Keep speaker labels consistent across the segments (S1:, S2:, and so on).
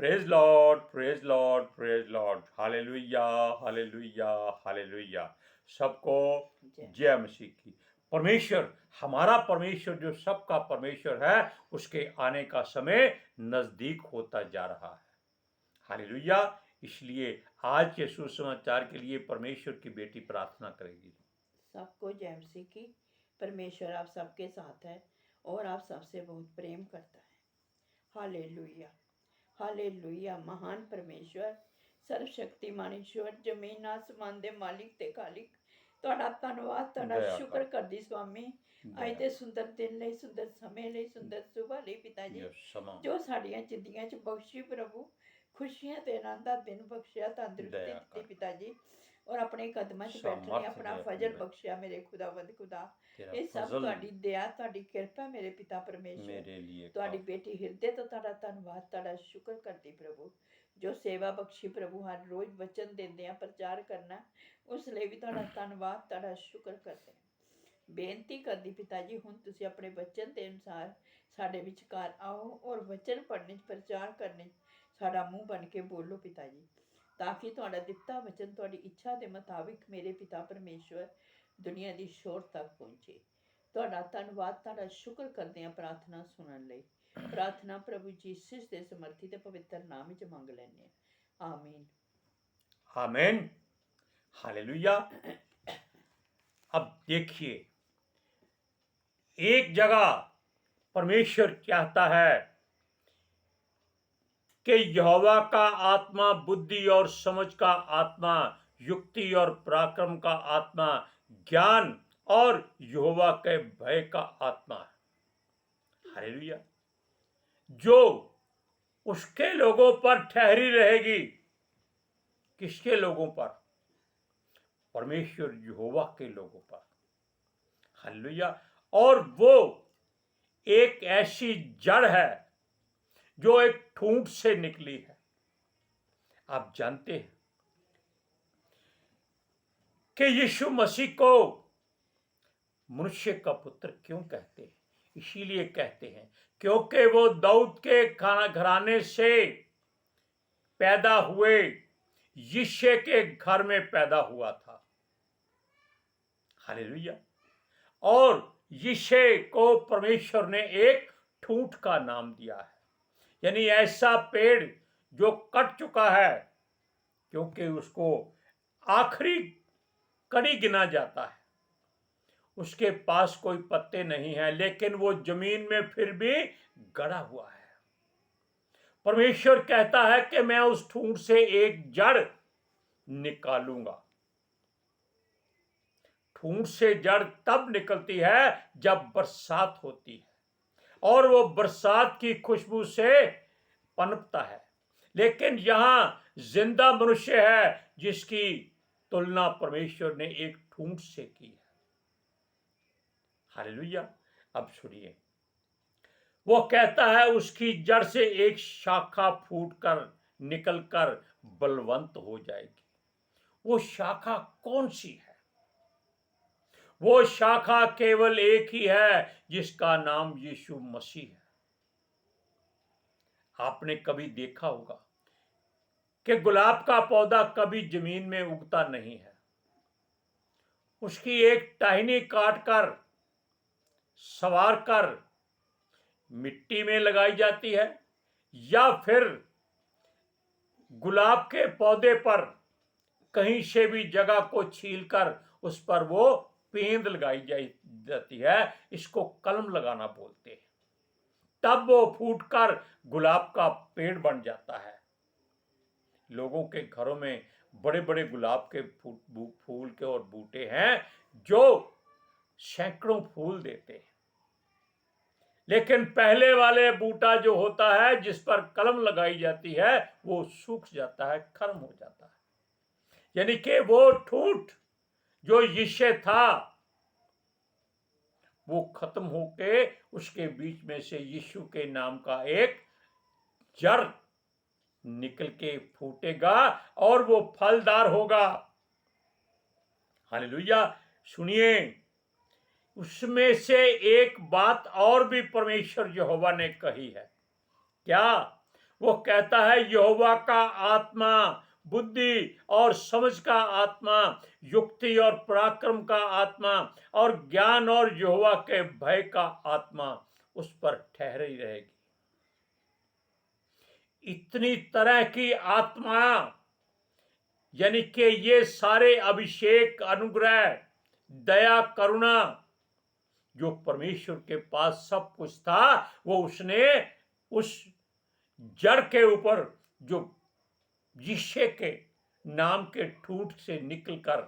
S1: Praise Lord, praise Lord, praise Lord. Hallelujah, hallelujah, hallelujah. सबको जय मसीह की। परमेश्वर, हमारा परमेश्वर जो सबका परमेश्वर है, उसके आने का समय नजदीक होता जा रहा है। हालेलुया। इसलिए आज के सुसमाचार के लिए परमेश्वर की बेटी प्रार्थना करेगी।
S2: सबको जय मसीह की। परमेश्वर आप सबके साथ है और आप सबसे बहुत प्रेम करता है। Hallelujah, hallelujah. महान परमेश्वर, सर्वशक्तिमान ईश्वर, जमीन आसमान दे मालिक ते खालिक, ਤੁਹਾਡਾ ਧੰਨਵਾਦ, ਤੁਹਾਡਾ
S1: दया
S2: ਸ਼ੁਕਰ
S1: कर,
S2: ਕਰਦੀ ਸਵਾਮੀ ਅੱਜ
S1: दया
S2: ਦੇ ਸੁੰਦਰ ਦਿਨ ਲਈ, ਸੁੰਦਰ ਸਮੇਂ ਲਈ, ਸੁੰਦਰ ਸੁਬਾਹ ਲਈ ਪਿਤਾ ਜੀ,
S1: यह समा
S2: ਜੋ ਸਾਡੀਆਂ ਜ਼ਿੰਦਗੀਆਂ 'ਚ ਬਖਸ਼ੀ ਪ੍ਰਭੂ, ਖੁਸ਼ੀਆਂ ਤੇ ਆਨੰਦ ਦਾ ਦਿਨ ਬਖਸ਼ਿਆ, ਤੰਦਰੁਸਤੀ
S1: दया
S2: ਦਿੱਤੀ
S1: कर,
S2: ਪਿਤਾ ਜੀ, ਔਰ ਆਪਣੇ ਕਦਮਾਂ 'ਚ ਬੈਠਣੇ
S1: सामर्थ्य
S2: ਆਪਣਾ
S1: दे अपनी
S2: ਫਜ਼ਲ ਬਖਸ਼ਿਆ ਮੇਰੇ ਖੁਦਾਵੰਦ ਖੁਦਾ।
S1: तेरा
S2: ਇਹ ਸਭ
S1: फजल
S2: ਤੁਹਾਡੀ ਦਇਆ, ਤੁਹਾਡੀ ਕਿਰਪਾ ਮੇਰੇ ਪਿਤਾ ਪਰਮੇਸ਼ਵਰ।
S1: मेरे लिए
S2: ਤੁਹਾਡੀ
S1: काफी।
S2: ਬੇਟੀ ਹਿਰਦੇ ਤੋਂ ਤੁਹਾਡਾ ਧੰਨਵਾਦ, ਤੁਹਾਡਾ ਸ਼ੁਕਰ ਕਰਦੀ ਪ੍ਰਭੂ, ਜੋ ਸੇਵਾ ਬਖਸ਼ੀ ਪ੍ਰਭੂ, ਹਰ ਰੋਜ਼ ਵਚਨ ਦਿੰਦੇ ਆ, ਪ੍ਰਚਾਰ ਕਰਨਾ, ਉਸ ਲਈ ਵੀ ਤੁਹਾਡਾ ਧੰਨਵਾਦ, ਤੁਹਾਡਾ ਸ਼ੁਕਰ ਕਰਦੇ ਹਾਂ। ਬੇਨਤੀ ਕਰਦੀ ਪਿਤਾ ਜੀ, ਹੁਣ ਤੁਸੀਂ ਆਪਣੇ ਵਚਨ ਦੇ ਅਨੁਸਾਰ ਸਾਡੇ ਵਿਚਕਾਰ ਆਓ ਔਰ ਵਚਨ ਪੜ੍ਹਨੇ 'ਚ, ਪ੍ਰਚਾਰ ਕਰਨੇ 'ਚ ਸਾਡਾ ਮੂੰਹ ਬਣ ਕੇ ਬੋਲੋ ਪਿਤਾ ਜੀ, ਤਾਂ ਕਿ ਤੁਹਾਡਾ ਦਿੱਤਾ ਵਚਨ ਤੁਹਾਡੀ ਇੱਛਾ ਦੇ ਮੁਤਾਬਿਕ ਮੇਰੇ ਪਿਤਾ ਪਰਮੇਸ਼ਵਰ ਦੁਨੀਆ ਦੀ ਸ਼ੋਰ ਤੱਕ ਪਹੁੰਚੇ। ਤੁਹਾਡਾ ਧੰਨਵਾਦ, ਤੁਹਾਡਾ ਸ਼ੁਕਰ ਕਰਦੇ ਹਾਂ ਪ੍ਰਾਰਥਨਾ ਸੁਣਨ ਲਈ। प्रार्थना प्रभु यीशु के समर्थी ते पवित्र नाम विच मंग लैने आमीन।
S1: आमीन। हालेलुया। अब देखिए, एक जगह परमेश्वर चाहता है कि यहोवा का आत्मा बुद्धि और समझ का आत्मा, युक्ति और पराक्रम का आत्मा, ज्ञान और यहोवा के भय का आत्मा है। हालेलुया। जो उसके लोगों पर ठहरी रहेगी। किसके लोगों पर? परमेश्वर यहोवा के लोगों पर। हालेलुया। और वो एक ऐसी जड़ है जो एक ठूंठ से निकली है। आप जानते हैं कि यीशु मसीह को मनुष्य का पुत्र क्यों कहते हैं? इसीलिए कहते हैं क्योंकि वो दाऊद के घराने से पैदा हुए यिशै के घर में पैदा हुआ था। हालेलुया। और यिशै को परमेश्वर ने एक ठूंठ का नाम दिया है, यानी ऐसा पेड़ जो कट चुका है, क्योंकि उसको आखिरी कड़ी गिना जाता है। उसके पास कोई पत्ते नहीं है, लेकिन वो जमीन में फिर भी गड़ा हुआ है। परमेश्वर कहता है कि मैं उस ठूंठ से एक जड़ निकालूंगा। ठूंठ से जड़ तब निकलती है जब बरसात होती है और वो बरसात की खुशबू से पनपता है। लेकिन यहां जिंदा मनुष्य है जिसकी तुलना परमेश्वर ने एक ठूंठ से की है। हालेलुया। अब सुनिए, वो कहता है उसकी जड़ से एक शाखा फूटकर निकलकर बलवंत हो जाएगी। वो शाखा कौन सी है? वो शाखा केवल एक ही है जिसका नाम यीशु मसीह है। आपने कभी देखा होगा कि गुलाब का पौधा कभी जमीन में उगता नहीं है। उसकी एक टहनी काटकर संवार कर मिट्टी में लगाई जाती है, या फिर गुलाब के पौधे पर कहीं से भी जगह को छीलकर उस पर वो पेंद लगाई जाती है। इसको कलम लगाना बोलते हैं। तब वो फूटकर गुलाब का पेड़ बन जाता है। लोगों के घरों में बड़े बड़े गुलाब के फूल के और बूटे हैं जो सैकड़ों फूल देते हैं। लेकिन पहले वाले बूटा जो होता है जिस पर कलम लगाई जाती है, वो सूख जाता है, खत्म हो जाता है। यानी कि वो ठूंठ जो यिशै था, वो खत्म होके उसके बीच में से यीशु के नाम का एक जड़ निकल के फूटेगा और वो फलदार होगा। हालेलुया। सुनिए, उसमें से एक बात और भी परमेश्वर यहोवा ने कही है। क्या? वो कहता है यहोवा का आत्मा बुद्धि और समझ का आत्मा, युक्ति और पराक्रम का आत्मा और ज्ञान और यहोवा के भय का आत्मा उस पर ठहरी रहेगी। इतनी तरह की आत्मा, यानी कि ये सारे अभिषेक, अनुग्रह, दया, करुणा जो परमेश्वर के पास सब कुछ था, वो उसने उस जड़ के ऊपर जो यिशे के नाम के ठूंठ से निकलकर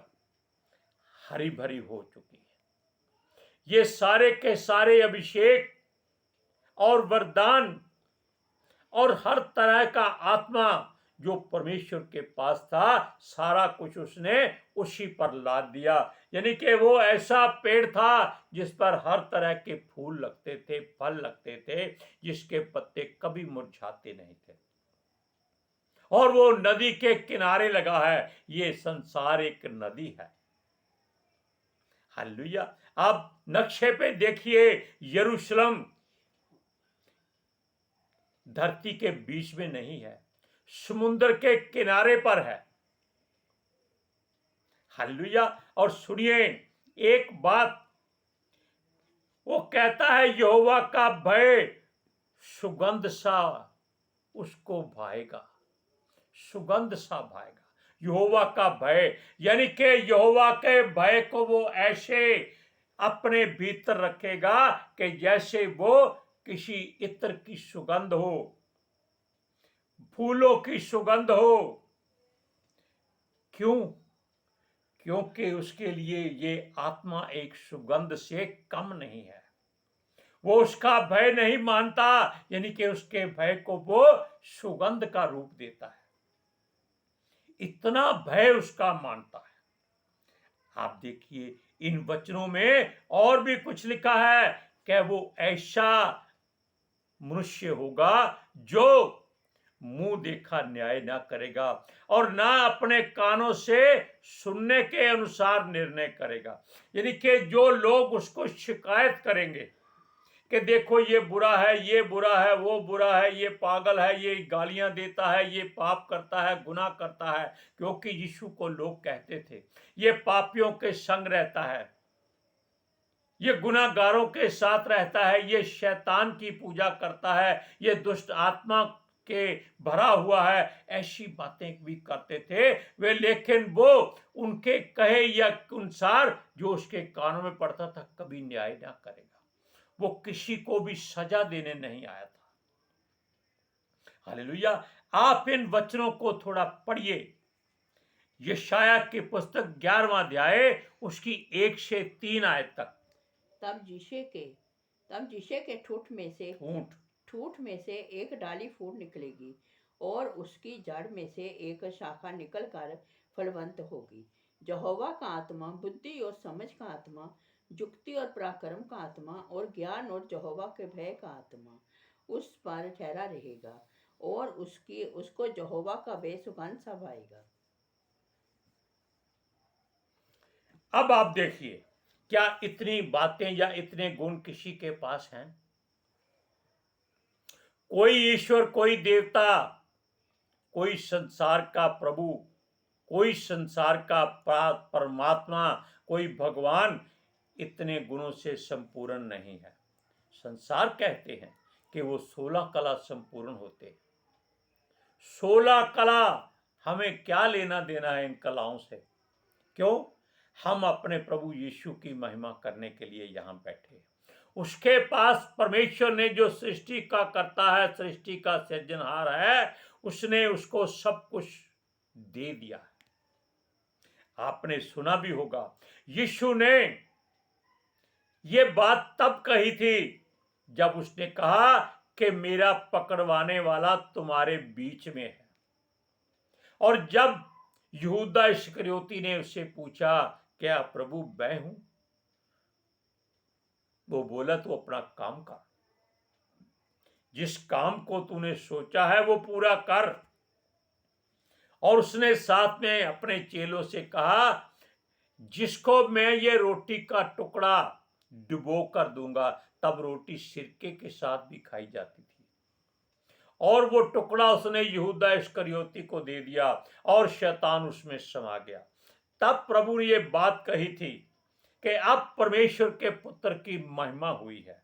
S1: हरी भरी हो चुकी है। ये सारे के सारे अभिषेक और वरदान और हर तरह का आत्मा जो परमेश्वर के पास था, सारा कुछ उसने उसी पर लाद दिया। यानी कि वो ऐसा पेड़ था जिस पर हर तरह के फूल लगते थे, फल लगते थे, जिसके पत्ते कभी मुरझाते नहीं थे, और वो नदी के किनारे लगा है। ये संसार एक नदी है। हालेलुया। अब नक्शे पे देखिए, यरूशलेम धरती के बीच में नहीं है, समुद्र के किनारे पर है। हालेलुया। और सुनिए एक बात, वो कहता है यहोवा का भय सुगंध सा उसको भाएगा, सुगंध सा भाएगा। यहोवा का भय, यानी कि यहोवा के भय को वो ऐसे अपने भीतर रखेगा कि जैसे वो किसी इत्र की सुगंध हो, फूलों की सुगंध हो। क्यों? क्योंकि उसके लिए ये आत्मा एक सुगंध से कम नहीं है। वो उसका भय नहीं मानता, यानी कि उसके भय को वो सुगंध का रूप देता है, इतना भय उसका मानता है। आप देखिए इन वचनों में और भी कुछ लिखा है कि वो ऐसा मनुष्य होगा जो मुंह देखा न्याय ना करेगा और ना अपने कानों से सुनने के अनुसार निर्णय करेगा। यानी कि जो लोग उसको शिकायत करेंगे कि देखो ये बुरा है, ये बुरा है, वो बुरा है, ये पागल है, ये गालियां देता है, ये पाप करता है, गुनाह करता है, क्योंकि यीशु को लोग कहते थे ये पापियों के संग रहता है, ये गुनाहगारों के साथ रहता है, ये शैतान की पूजा करता है, ये दुष्ट आत्मा के भरा हुआ है, ऐसी बातें भी करते थे वे। लेकिन वो उनके कहे या अनुसार जो उसके कानों में पड़ता था कभी न्याय ना करेगा। वो किसी को भी सजा देने नहीं आया था। हालेलुया। आप इन वचनों को थोड़ा पढ़िए। यशाया की पुस्तक 11वां अध्याय उसकी 1 से 3 आयत तक।
S2: तब यिशे के ठूठ में से एक डाली फूट निकलेगी और उसकी जड़ में से एक शाखा निकलकर फलवंत होगी। यहोवा का आत्मा बुद्धि और समझ का आत्मा, युक्ति और पराक्रम का आत्मा और ज्ञान और यहोवा के भय का आत्मा उस पर ठहरा रहेगा और उसको यहोवा का भय सुगंध सा भाएगा।
S1: अब आप देखिए, क्या इतनी बातें या इतने गुण किसी के पास हैं? कोई ईश्वर, कोई देवता, कोई संसार का प्रभु, कोई संसार का परमात्मा, कोई भगवान इतने गुणों से संपूर्ण नहीं है। संसार कहते हैं कि वो 16 कला संपूर्ण होते। 16 कला, हमें क्या लेना देना है इन कलाओं से? क्यों? हम अपने प्रभु यीशु की महिमा करने के लिए यहाँ बैठे। उसके पास परमेश्वर ने जो सृष्टि का करता है, सृष्टि का सृजनहार है, उसने उसको सब कुछ दे दिया है। आपने सुना भी होगा यीशु ने ये बात तब कही थी जब उसने कहा कि मेरा पकड़वाने वाला तुम्हारे बीच में है। और जब यहूदा इस्करियोती ने उससे पूछा क्या प्रभु मैं हूं, वो बोला तू अपना काम कर, जिस काम को तूने सोचा है वो पूरा कर। और उसने साथ में अपने चेलों से कहा जिसको मैं ये रोटी का टुकड़ा डुबो कर दूंगा, तब रोटी सिरके के साथ भी खाई जाती थी। और वो टुकड़ा उसने यहूदा इस्करियोती को दे दिया और शैतान उसमें समा गया। तब प्रभु ने ये बात कही थी कि अब परमेश्वर के पुत्र की महिमा हुई है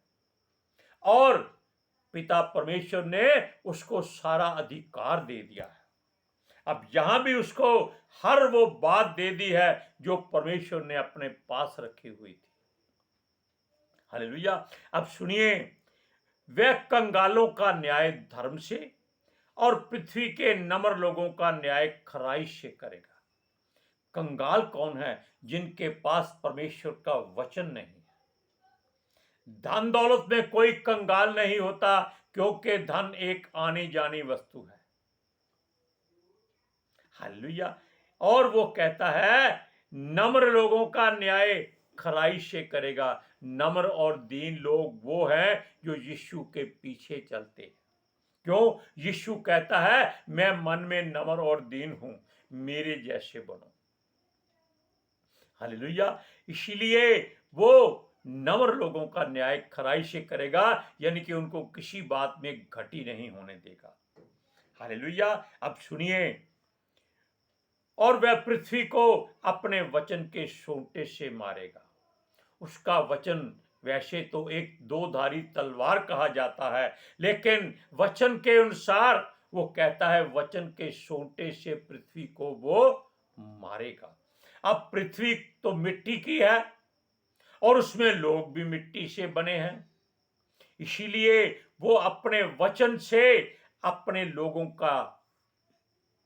S1: और पिता परमेश्वर ने उसको सारा अधिकार दे दिया है। अब यहां भी उसको हर वो बात दे दी है जो परमेश्वर ने अपने पास रखी हुई थी। हालेलुया। अब सुनिए, वह कंगालों का न्याय धर्म से और पृथ्वी के नम्र लोगों का न्याय खराई से करेगा। कंगाल कौन है? जिनके पास परमेश्वर का वचन नहीं है। धन दौलत में कोई कंगाल नहीं होता, क्योंकि धन एक आनी जानी वस्तु है। हालेलुया। और वो कहता है नम्र लोगों का न्याय खराई से करेगा। नम्र और दीन लोग वो हैं जो यीशु के पीछे चलते हैं। क्यों? यीशु कहता है मैं मन में नम्र और दीन हूं, मेरे जैसे बनो। हालेलुया। इसीलिए वो नम्र लोगों का न्याय खराई से करेगा, यानी कि उनको किसी बात में घटी नहीं होने देगा। हालेलुया। अब सुनिए, और वह पृथ्वी को अपने वचन के सोंटे से मारेगा। उसका वचन वैसे तो एक दो-धारी तलवार कहा जाता है, लेकिन वचन के अनुसार वो कहता है वचन के सोंटे से पृथ्वी को वो मारेगा। अब पृथ्वी तो मिट्टी की है और उसमें लोग भी मिट्टी से बने हैं, इसीलिए वो अपने वचन से अपने लोगों का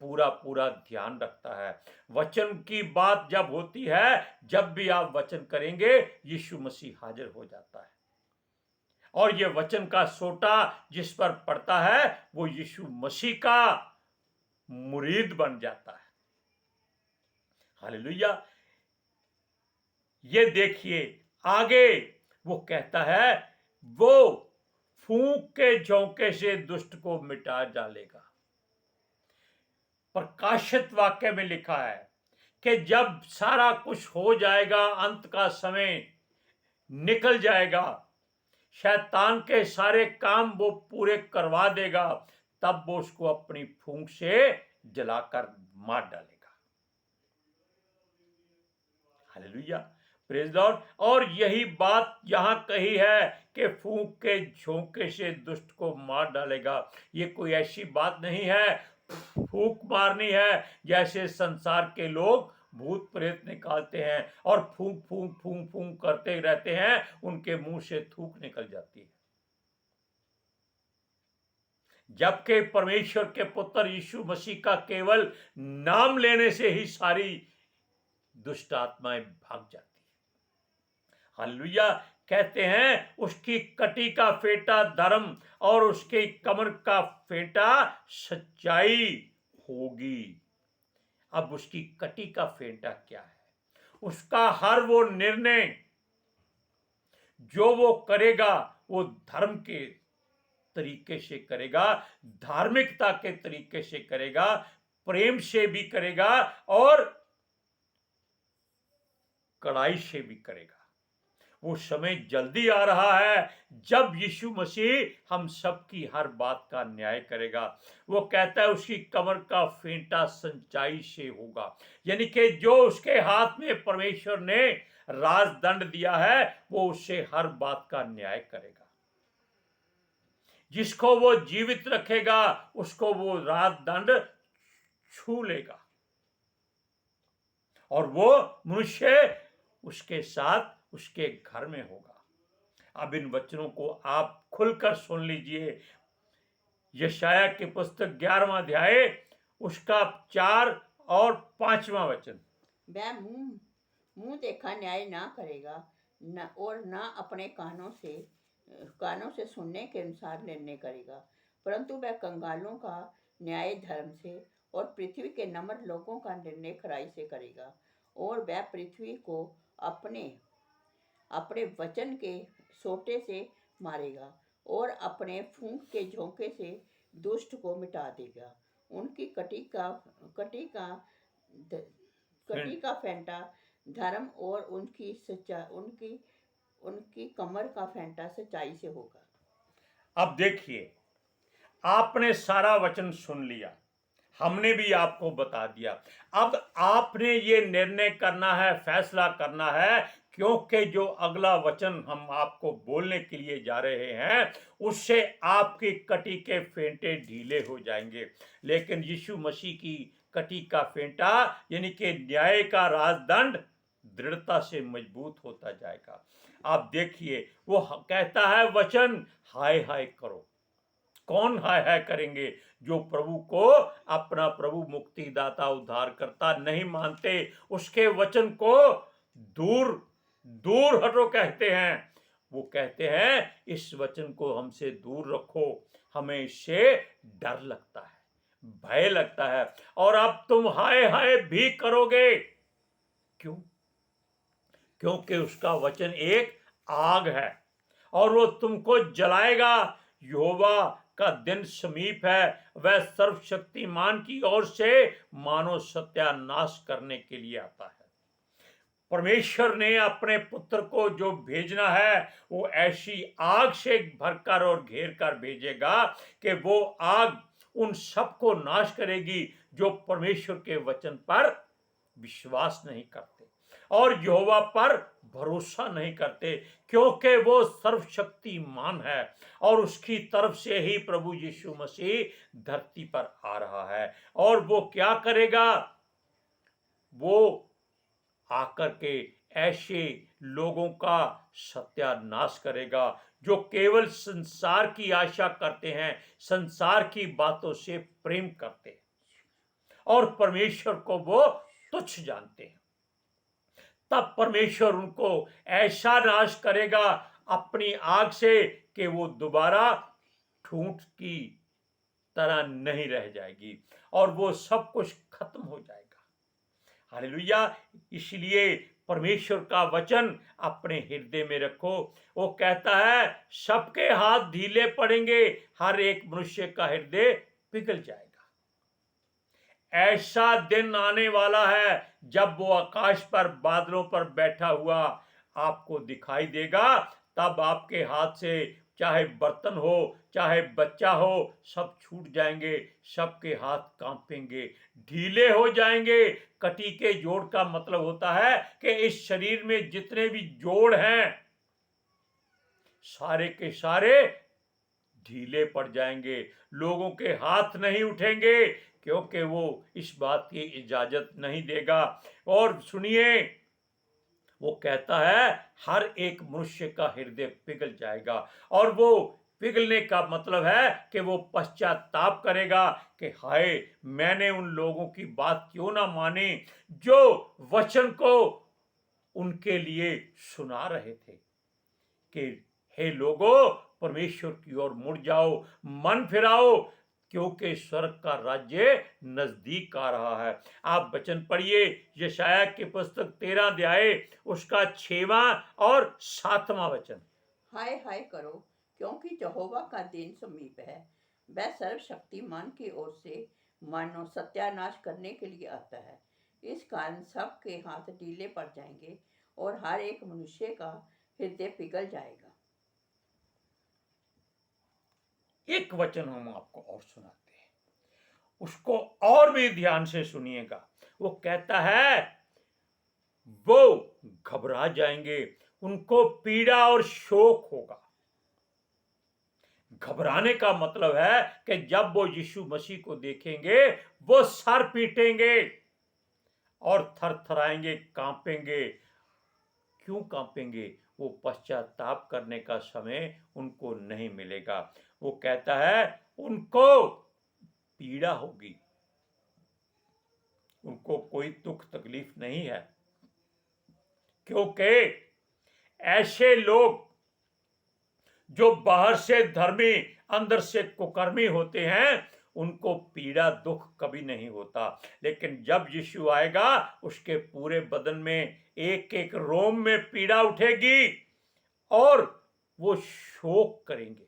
S1: पूरा पूरा ध्यान रखता है। वचन की बात जब होती है, जब भी आप वचन करेंगे, यीशु मसीह हाजिर हो जाता है और ये वचन का सोटा जिस पर पड़ता है वो यीशु मसीह का मुरीद बन जाता है। हालेलुया। ये देखिए आगे वो कहता है वो फूंक के झोंके से दुष्ट को मिटा डालेगा। प्रकाशित वाक्य में लिखा है कि जब सारा कुछ हो जाएगा, अंत का समय निकल जाएगा, शैतान के सारे काम वो पूरे करवा देगा, तब वो उसको अपनी फूंक से जलाकर मार डालेगा। Hallelujah, praise Lord. और यही बात यहां कही है कि फूंक के झोंके से दुष्ट को मार डालेगा। ये कोई ऐसी बात नहीं है फूंक मारनी है जैसे संसार के लोग भूत प्रेत निकालते हैं और फूंक फूंक फूंक फूंक करते रहते हैं, उनके मुंह से थूक निकल जाती है। जबकि परमेश्वर के पुत्र यीशु मसीह का केवल नाम लेने से ही सारी दुष्ट आत्माएं भाग जाती है। हालेलुया। कहते हैं उसकी कटी का फेंटा धर्म और उसके कमर का फेंटा सच्चाई होगी। अब उसकी कटी का फेंटा क्या है? उसका हर वो निर्णय जो वो करेगा वो धर्म के तरीके से करेगा, धार्मिकता के तरीके से करेगा, प्रेम से भी करेगा और कड़ाई से भी करेगा। वो समय जल्दी आ रहा है जब यीशु मसीह हम सबकी हर बात का न्याय करेगा। वो कहता है उसकी कमर का फेंटा सच्चाई से होगा, यानी कि जो उसके हाथ में परमेश्वर ने राजदंड दिया है वो उससे हर बात का न्याय करेगा। जिसको वो जीवित रखेगा उसको वो राजदंड छू लेगा और वो मनुष्य उसके साथ उसके घर में होगा। अब इन वचनों को आप खुलकर सुन लीजिए। यशाया की पुस्तक 11वां अध्याय उसका 4 और 5वां वचन।
S2: वह मुंह देखा न्याय ना करेगा न और ना अपने कानों से सुनने के अनुसार निर्णय करेगा, परंतु वह कंगालों का न्याय धर्म से और पृथ्वी के नम्र लोगों का निर्णय खराई से करेगा। और वह पृथ्वी को अपने वचन के सोटे से मारेगा और अपने फूंक के झोंके से दुष्ट को मिटा देगा। उनकी कटी का फेंटा धर्म और उनकी कमर का फेंटा सच्चाई से होगा।
S1: अब देखिए आपने सारा वचन सुन लिया, हमने भी आपको बता दिया। अब आपने ये निर्णय करना है, फैसला करना है, क्योंकि जो अगला वचन हम आपको बोलने के लिए जा रहे हैं उससे आपकी कटी के फेंटे ढीले हो जाएंगे, लेकिन यीशु मसीह की कटी का फेंटा यानी कि न्याय का राजदंड दृढ़ता से मजबूत होता जाएगा। आप देखिए, वो कहता है वचन हाय हाय करो। कौन हाय हाय करेंगे? जो प्रभु को अपना प्रभु मुक्तिदाता उद्धारकर्ता नहीं मानते, उसके वचन को दूर दूर हटो कहते हैं। वो कहते हैं इस वचन को हमसे दूर रखो, हमें इससे डर लगता है, भय लगता है, और अब तुम हाय हाय भी करोगे। क्यों? क्योंकि उसका वचन एक आग है और वो तुमको जलाएगा। यहोवा का दिन समीप है, वह सर्वशक्तिमान की ओर से मानव सत्यानाश करने के लिए आता है। परमेश्वर ने अपने पुत्र को जो भेजना है वो ऐसी आग से भरकर और घेर कर भेजेगा कि वो आग उन सबको नाश करेगी जो परमेश्वर के वचन पर विश्वास नहीं करते और यहोवा पर भरोसा नहीं करते, क्योंकि वो सर्वशक्तिमान है और उसकी तरफ से ही प्रभु यीशु मसीह धरती पर आ रहा है। और वो क्या करेगा? वो आकर के ऐसे लोगों का सत्यानाश करेगा जो केवल संसार की आशा करते हैं, संसार की बातों से प्रेम करते हैं और परमेश्वर को वो तुच्छ जानते हैं। तब परमेश्वर उनको ऐसा नाश करेगा अपनी आग से कि वो दोबारा ठूंठ की तरह नहीं रह जाएगी और वो सब कुछ खत्म हो जाएगा। हालेलुया! इसलिए परमेश्वर का वचन अपने हृदय में रखो। वो कहता है सबके हाथ ढीले पड़ेंगे, हर एक मनुष्य का हृदय पिघल जाएगा। ऐसा दिन आने वाला है जब वो आकाश पर बादलों पर बैठा हुआ आपको दिखाई देगा। तब आपके हाथ से चाहे बर्तन हो चाहे बच्चा हो सब छूट जाएंगे, सबके हाथ कांपेंगे, ढीले हो जाएंगे। कटी के जोड़ का मतलब होता है कि इस शरीर में जितने भी जोड़ हैं सारे के सारे ढीले पड़ जाएंगे, लोगों के हाथ नहीं उठेंगे क्योंकि वो इस बात की इजाजत नहीं देगा। और सुनिए, वो कहता है हर एक मनुष्य का हृदय पिघल जाएगा और वो पिघलने का मतलब है कि वो पश्चाताप करेगा कि हाय, मैंने उन लोगों की बात क्यों ना मानी जो वचन को उनके लिए सुना रहे थे कि हे लोगों, परमेश्वर की ओर मुड़ जाओ, मन फिराओ, क्योंकि स्वर्ग का राज्य नजदीक आ रहा है। आप वचन पढ़िए, यशाया की पुस्तक 13 अध्याय उसका 6वां और 7वां वचन।
S2: हाय हाय करो, क्योंकि यहोवा का दिन समीप है, वह सर्वशक्तिमान की ओर से मानव सत्यानाश करने के लिए आता है। इस कारण सबके हाथ ढीले पड़ जाएंगे और हर एक मनुष्य का हृदय पिघल जाएगा।
S1: एक वचन हम आपको और सुनाते हैं, उसको और भी ध्यान से सुनिएगा। वो कहता है वो घबरा जाएंगे, उनको पीड़ा और शोक होगा। घबराने का मतलब है कि जब वो यीशु मसीह को देखेंगे वो सर पीटेंगे और थरथराएंगे, कांपेंगे। क्यों कांपेंगे? वो पश्चाताप करने का समय उनको नहीं मिलेगा। वो कहता है उनको पीड़ा होगी, उनको कोई दुख तकलीफ नहीं है, क्योंकि ऐसे लोग जो बाहर से धर्मी अंदर से कुकर्मी होते हैं उनको पीड़ा दुख कभी नहीं होता, लेकिन जब यीशु आएगा उसके पूरे बदन में एक एक रोम में पीड़ा उठेगी और वो शोक करेंगे।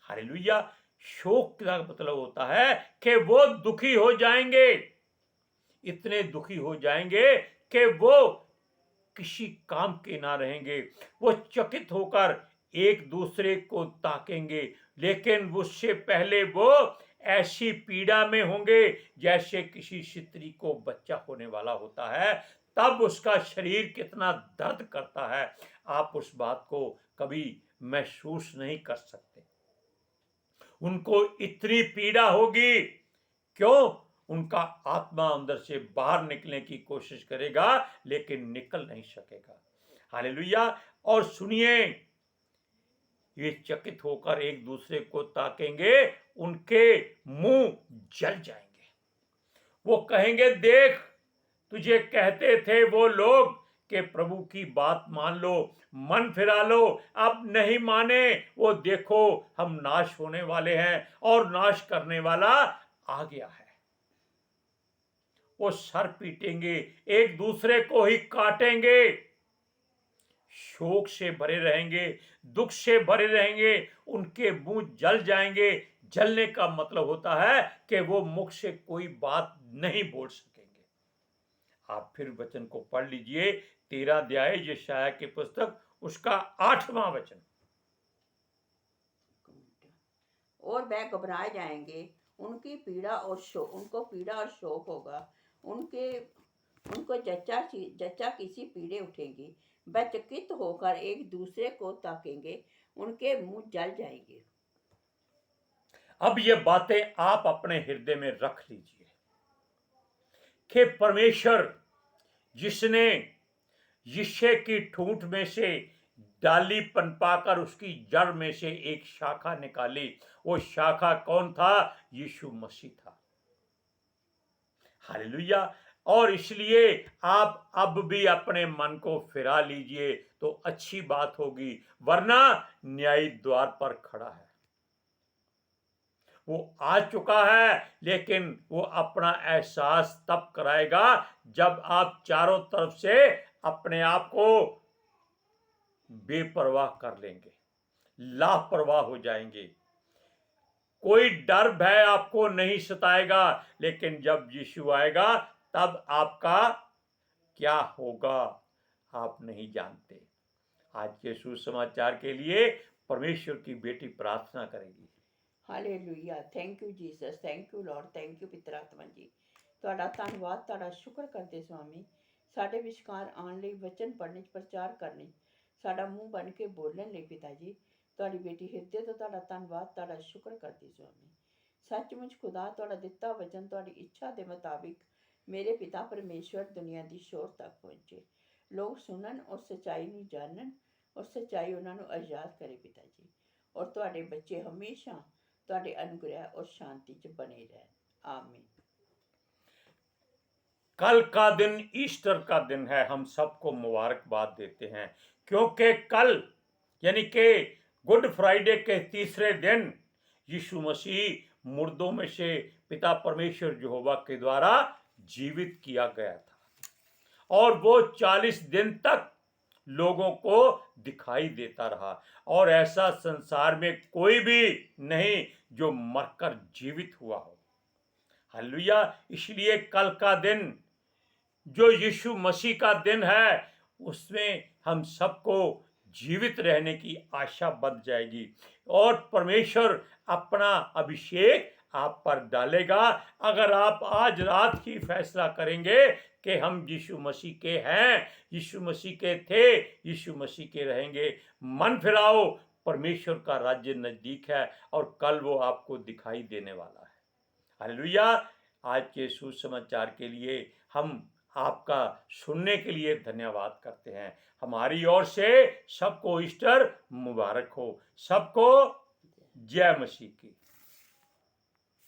S1: हालेलुया! शोक का मतलब होता है कि वो दुखी हो जाएंगे, इतने दुखी हो जाएंगे कि वो किसी काम के ना रहेंगे। वो चकित होकर एक दूसरे को ताकेंगे, लेकिन उससे पहले वो ऐसी पीड़ा में होंगे जैसे किसी स्त्री को बच्चा होने वाला होता है, तब उसका शरीर कितना दर्द करता है, आप उस बात को कभी महसूस नहीं कर सकते। उनको इतनी पीड़ा होगी, क्यों? उनका आत्मा अंदर से बाहर निकलने की कोशिश करेगा लेकिन निकल नहीं सकेगा। हालेलुया। और सुनिए, ये चकित होकर एक दूसरे को ताकेंगे, उनके मुंह जल जाएंगे। वो कहेंगे, देख, तुझे कहते थे वो लोग कि प्रभु की बात मान लो, मन फिरा लो, अब नहीं माने। वो देखो, हम नाश होने वाले हैं और नाश करने वाला आ गया है। वो सर पीटेंगे, एक दूसरे को ही काटेंगे, शोक से भरे रहेंगे, दुख से भरे रहेंगे, उनके मुंह जल जाएंगे। जलने का मतलब होता है कि वो मुख से कोई बात नहीं बोल सकेंगे। आप फिर वचन को पढ़ लीजिए, 13 अध्याय यशायाह की पुस्तक, उसका 8वां वचन।
S2: और वह घबरा जाएंगे, उनको पीड़ा और शोक होगा, उनको जच्चा किसी पीड़े उठेंगी। वह चकित होकर एक दूसरे को ताकेंगे, उनके मुंह जल जाएंगे।
S1: अब ये बातें आप अपने हृदय में रख लीजिए कि परमेश्वर जिसने यिशै की ठूंठ में से डाली पनपाकर उसकी जड़ में से एक शाखा निकाली, वो शाखा कौन था? यीशु मसीह था। हालेलुया। और इसलिए आप अब भी अपने मन को फिरा लीजिए तो अच्छी बात होगी, वरना न्यायी द्वार पर खड़ा है। वो आ चुका है, लेकिन वो अपना एहसास तब कराएगा जब आप चारों तरफ से अपने आप को बेपरवाह कर लेंगे, लापरवाह हो जाएंगे। कोई डर भय आपको नहीं सताएगा, लेकिन जब यीशु आएगा तब आपका क्या होगा आप नहीं जानते। आज के सुसमाचार के लिए परमेश्वर की बेटी प्रार्थना करेगी।
S2: Hallelujah. Thank you Jesus, thank you Lord, thank you पिता आत्मा जी। ਤੁਹਾਡਾ ਧੰਨਵਾਦ, ਤੁਹਾਡਾ ਸ਼ੁਕਰ ਕਰਦੇ ਸਵਾਮੀ, ਸਾਡੇ ਵਿਚਕਾਰ ਆਉਣ ਲਈ, ਵਚਨ ਪੜ੍ਹਨ 'ਚ, ਪ੍ਰਚਾਰ ਕਰਨ 'ਚ, ਸਾਡਾ ਮੂੰਹ ਬਣ ਕੇ ਬੋਲਣ ਲਈ ਪਿਤਾ ਜੀ। ਤੁਹਾਡੀ ਬੇਟੀ ਹਿਰਦੇ ਤੋਂ ਤੁਹਾਡਾ ਧੰਨਵਾਦ, ਤੁਹਾਡਾ ਸ਼ੁਕਰ ਕਰਦੀ ਸਵਾਮੀ। ਸੱਚਮੁੱਚ ਖੁਦਾ, ਤੁਹਾਡਾ ਦਿੱਤਾ ਵਚਨ ਤੁਹਾਡੀ ਇੱਛਾ ਦੇ ਮੁਤਾबिक ਮੇਰੇ ਪਿਤਾ ਪਰਮੇਸ਼ਵਰ ਦੁਨੀਆ ਦੀ ਸ਼ੋਰ ਤੱਕ ਪਹੁੰਚੇ, ਲੋਕ ਸੁਣਨ ਔਰ ਸੱਚਾਈ ਨੂੰ ਜਾਣਨ ਔਰ ਸੱਚਾਈ ਉਹਨਾਂ ਨੂੰ ਆਜ਼ਾਦ ਕਰੇ ਪਿਤਾ ਜੀ। ਔਰ ਤੁਹਾਡੇ ਬੱਚੇ ਹਮੇਸ਼ਾ ਤੁਹਾਡੇ अनुग्रह और शांति च बने रहें। आमीन।
S1: कल का दिन ईस्टर का दिन है, हम सबको मुबारकबाद देते हैं, क्योंकि कल यानी कि गुड फ्राइडे के तीसरे दिन यीशु मसीह मुर्दों में से पिता परमेश्वर यहोवा के द्वारा जीवित किया गया था और वो 40 दिन तक लोगों को दिखाई देता रहा। और ऐसा संसार में कोई भी नहीं जो मरकर जीवित हुआ हो। हालेलुया। इसलिए कल का दिन जो यीशु मसीह का दिन है, उसमें हम सबको जीवित रहने की आशा बन जाएगी और परमेश्वर अपना अभिषेक आप पर डालेगा। अगर आप आज रात ही फैसला करेंगे कि हम यीशु मसीह के हैं, यीशु मसीह के थे, यीशु मसीह के रहेंगे, मन फिराओ, परमेश्वर का राज्य नजदीक है और कल वो आपको दिखाई देने वाला है। हालेलुया। आज के सुसमाचार के लिए हम आपका सुनने के लिए धन्यवाद करते हैं। हमारी ओर से सबको ईस्टर मुबारक हो। सबको जय मसीह की।